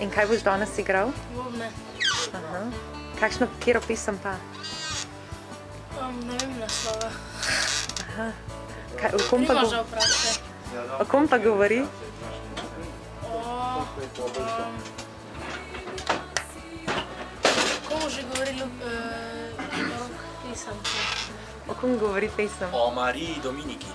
In kaj boš danes igral? Bobne. Katero pesem pa? Ne vem naslova. Primoža vprašaj. O kom pa govori? Komu že govori pesem? O kom govori pesem? O Mariji Dominiki.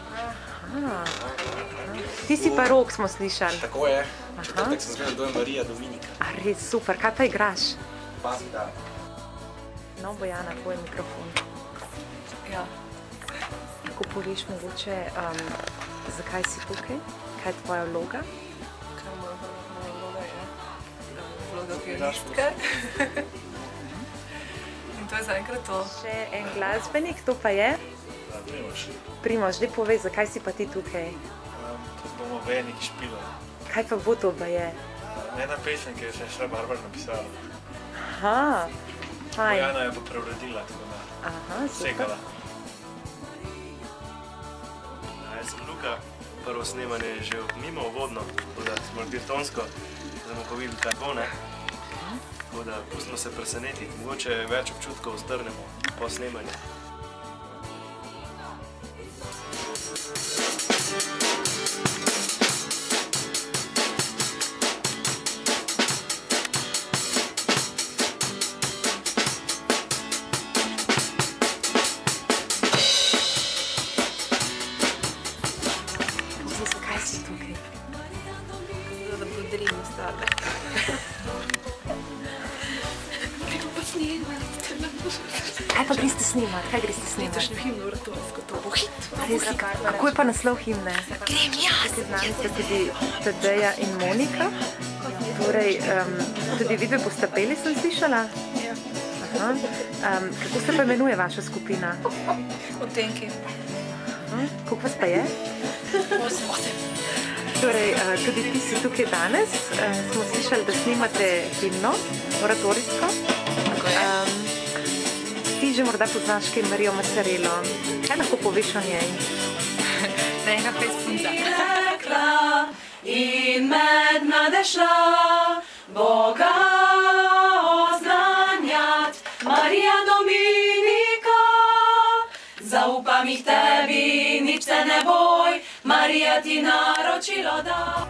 Ti si pa Rok, smo slišali. Tako je. Četrtek sem zgledal, da je Marija Dominika. A res, super. Kaj pa igraš? Bas gitara. No, Bojana, tvoj mikrofon. Ja. Lahko poveš mogoče, zakaj si tukaj? Kaj je tvoja vloga? Kaj moja vloga je? Vloga pianistke. In to je zaenkrat to. Še en glasbenik, to pa je? Primož. Primož, daj povej, zakaj si pa ti tukaj? To bomo venik špila. Kaj pa bo to pa je? Ena pesem, ki je še Šra Barbar napisala. Aha, fajn. Bojana je pa preuredila, tako da segala. Jaz sem Luka, prvo snemanje je že mimo uvodno, tako da smo naredili tonsko, da bomo pa videli, kaj bo, ne? Tako da pustimo se presenetiti, mogoče več občutkov strnemo po snemanju. Zakaj si tukaj? Da bodrim ostale. Kaj pa greste snimat? Kaj greste snimat? Letošnjo himno Oratorsko, to bo hit. Kako je pa naslov himne? Grem jaz! Z nami sta tudi Tadeja in Monika. Torej, tudi vidve boste peli, sem slišala? Ja. Kako se pa imenuje vaša skupina? Odtenki. Koliko vas pa je? 8. Torej, tudi ti si tukaj danes. Smo slišali, da snimate himno oratorijsko. Tako je. Ti že morda poznaš kaj Marijo Macarello. Kaj lahko poveš o njej? Da je ena pesnica. Rekla in med mlade šla, Boga oznanjat, Marija Dominika. Zaupam jih tebi, nič se ne boj, Marija ti naročilo da.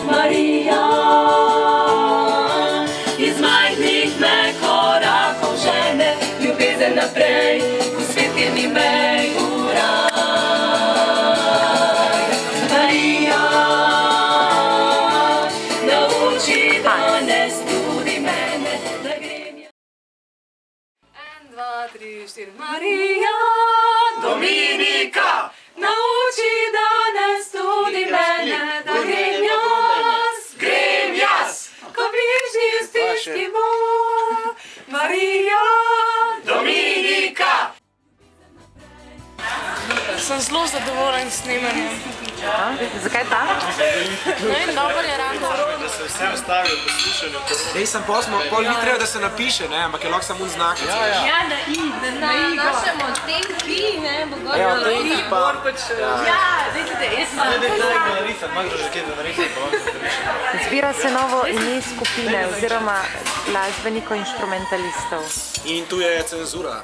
Marija, iz majhnih me korakov žene, ljubezen naprej, v svetlini mej v raj. Marija, nauči danes tudi mene, da grem jaz. 1, 2, 3, 4. Marija, Dominika, nauči danes tudi mene, da grem jaz, ko bližnji v stiski bo. Marija, Dominika. Sem zelo zadovoljen s snemanjem. Zakaj ta? No in dobro je rado. Da se vsi ostavijo poslušanju. Ej, sem pol ni treba, da se napiše, ne, ampak je lahko samo znak. Ja, na našem odtenki, ne, bo gor. Ja, odtenki pa. Ja, vidite, jaz sem Zbira se novo ime skupine oziroma glasbenikov inštrumentalistov. In tu je cenzura.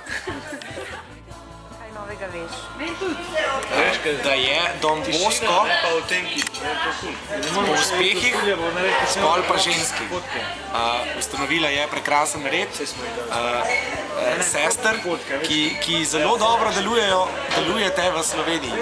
Kaj novega veš? Da je Don Bosco po uspehih, spol pa ženski. Ustanovila je prekrasen red sester, ki zelo dobro delujete v Sloveniji.